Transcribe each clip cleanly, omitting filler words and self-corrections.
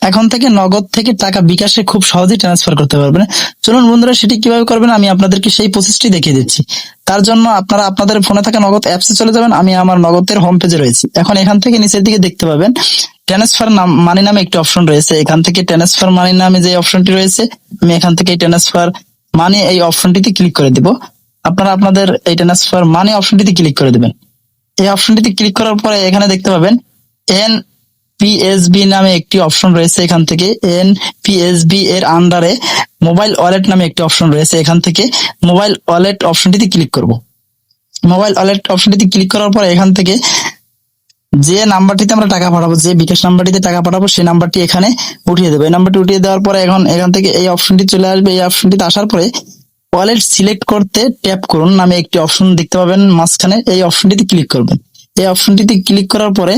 এখন থেকে নগদ থেকে টাকা বিকাশে খুব সহজেই ট্রান্সফার করতে পারবেন। চলুন বন্ধুরা, সেটি কিভাবে করবেন আমি আপনাদেরকে সেই প্রসেসটি দেখিয়ে দিচ্ছি। তার জন্য আপনারা আপনাদের ফোনে থাকা নগদ অ্যাপসে চলে যাবেন। আমি আমার নগদের হোম পেজে রয়েছি। এখন এখান থেকে নিচের দিকে দেখতে পাবেন ট্রান্সফার মানি নামে একটি অপশন রয়েছে। এখান থেকে ট্রান্সফার মানি নামে যে অপশনটি রয়েছে, আমি এখান থেকে ট্রান্সফার মানি এই অপশনটিতে ক্লিক করে দিব। আপনারা আপনাদের এই ট্রান্সফার মানি অপশনটিতে ক্লিক করে দেবেন। এই অপশনটিতে ক্লিক করার পরে এখানে দেখতে পাবেন এনপিএসবি নামে একটি অপশন রয়েছে। এখান থেকে এনপিএসবি এর আন্ডারে মোবাইল ওয়ালেট নামে একটি অপশন রয়েছে। এখান থেকে মোবাইল ওয়ালেট অপশনটিতে ক্লিক করব। মোবাইল ওয়ালেট অপশনটিতে ক্লিক করার পরে এখান থেকে যে নাম্বারটিতে আমরা টাকা পাঠাবো, যে বিকাশ নাম্বারটিতে টাকা পাঠাবো, সেই নাম্বারটি এখানে উঠিয়ে দেবো। এই নাম্বারটি উঠিয়ে দেওয়ার পরে এখান থেকে এই অপশনটি চলে আসবে। এই অপশনটিতে আসার পরে ওয়ালেট সিলেক্ট করতে ট্যাপ করুন নামে একটি অপশন দেখতে পাবেন মাঝখানে। এই অপশনটিতে ক্লিক করবেন। এই অপশনটিতে ক্লিক করার পরে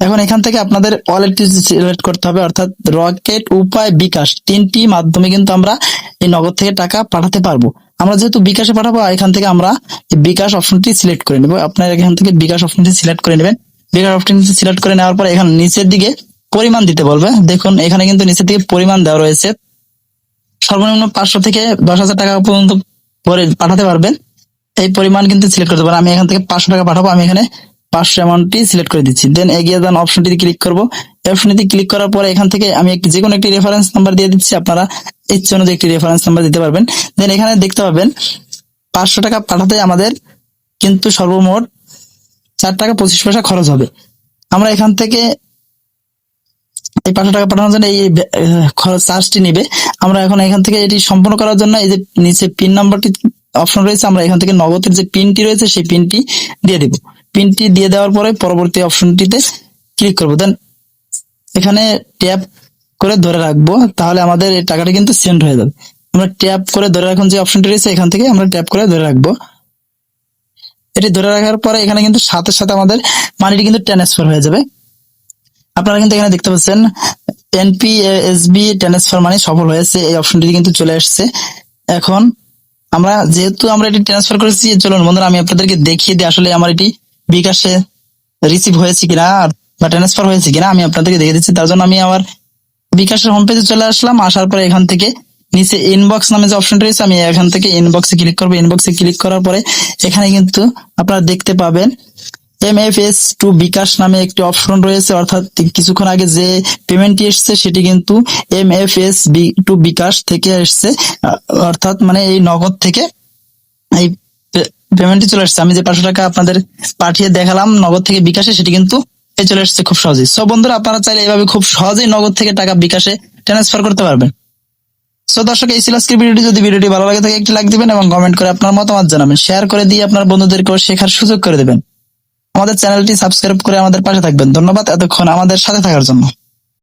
এখন এখান থেকে আপনাদের ওয়ালেটটি সিলেক্ট করতে হবে, অর্থাৎ রকেট, উপায়, বিকাশ, তিনটি মাধ্যমে কিন্তু আমরা এই নগদ থেকে টাকা পাঠাতে পারবো। আমরা যেহেতু বিকাশে পাঠাবো, এখান থেকে আমরা বিকাশ অপশনটি সিলেক্ট করে নেবো। আপনারা এখান থেকে বিকাশ অপশনটি সিলেক্ট করে নেবেন। বিকাশ অপশনটি সিলেক্ট করে নেওয়ার পরে এখানে নিচের দিকে পরিমাণ দিতে বলবে। দেখুন এখানে কিন্তু নিচের দিকে পরিমাণ দেওয়া রয়েছে। সর্বনিম্ন 500 থেকে 10,000 টাকা পর্যন্ত পাঠাতে পারবেন। এই পরিমাণ কিন্তু সিলেক্ট করতে পারেন। আমি এখান থেকে 500 টাকা পাঠাবো। আমি এখানে 500 অ্যামাউন্টটি সিলেক্ট করে দিচ্ছি। দেন এগিয়ে যান অপশনটিতে ক্লিক করব। অপশনটিতে ক্লিক করার পরে এখান থেকে আমি যে কোনো একটি রেফারেন্স নাম্বার দিয়ে দিচ্ছি। আপনারা ইচ্ছে অনুযায়ী একটি রেফারেন্স নাম্বার দিতে পারবেন। দেন এখানে দেখতে পাবেন 500 টাকা পাঠাতে আমাদের কিন্তু সর্বমোট 4 টাকা 25 পয়সা খরচ হবে। আমরা এখান থেকে এই 500 টাকা পাঠানোর জন্য এই খরচ চার্জটি নিবে। আমরা এখন এখান থেকে এটি সম্পূর্ণ করার জন্য এই যে নিচে পিন নাম্বারটি অপশন রয়েছে, আমরা এখান থেকে নগদের যে পিনটি রয়েছে সেই পিনটি দিয়ে দিব। পিনটি দিয়ে দেওয়ার পরে পরবর্তী অপশনটিতে ক্লিক করবো। দেন এখানে ট্যাপ করে ধরে রাখবো, তাহলে আমাদের এই টাকাটা কিন্তু সেন্ড হয়ে যাবে। আমরা ট্যাপ করে ধরে রাখুন যে অপশনটি রয়েছে, এখান থেকে আমরা ট্যাপ করে ধরে রাখবো। এটি ধরে রাখার পরে এখানে কিন্তু সাথে সাথে আমাদের মানিটি কিন্তু ট্রান্সফার হয়ে যাবে। আপনারা কিন্তু এখানে দেখতে পাচ্ছেন এনপিএসবি ট্রান্সফার মানি সফল হয়েছে, এই অপশনটি কিন্তু চলে আসছে। এখন আমরা যেহেতু আমরা এটি ট্রান্সফার করেছি, চলুন বন্ধুরা আমি আপনাদেরকে দেখিয়ে দিই আসলে আমার এটি বিকাশে রিসিভ হয়েছে কিনা বা ট্রান্সফার হয়েছে কিনা আমি আপনাদেরকে দেখিয়ে দিচ্ছি। তার জন্য আমি আমার বিকাশের হোম পেজে চলে আসলাম। আসার পরে এখান থেকে নিচে ইনবক্স নামে যে অপশনটি রয়েছে, আমি এখান থেকে ইনবক্সে ক্লিক করবো। ইনবক্সে ক্লিক করার পরে এখানে কিন্তু আপনারা দেখতে পাবেন MFS টু বিকাশ নামে একটি অপশন রয়েছে, অর্থাৎ কিছুক্ষণ আগে যে পেমেন্টটি এসছে সেটি কিন্তু MFS টু বিকাশ থেকে এসছে, অর্থাৎ মানে এই নগদ থেকে এই পেমেন্টটি চলে আসছে। আমি যে 500 টাকা আপনাদের পাঠিয়ে দেখালাম নগদ থেকে বিকাশে, সেটি কিন্তু চলে আসছে খুব সহজেই। সো বন্ধুরা, আপনারা চাইলে এইভাবে খুব সহজেই নগদ থেকে টাকা বিকাশে ট্রান্সফার করতে পারবেন। সো দর্শক, এই ছিল আজকের ভিডিওটি। যদি ভিডিওটি ভালো লাগে থাকে একটি লাইক দিবেন এবং কমেন্ট করে আপনার মতামত জানাবেন। শেয়ার করে দিয়ে আপনার বন্ধুদেরকেও শেখার সুযোগ করে দেবেন। আমাদের চ্যানেলটি সাবস্ক্রাইব করে আমাদের পাশে থাকবেন। ধন্যবাদ এতক্ষণ আমাদের সাথে থাকার জন্য।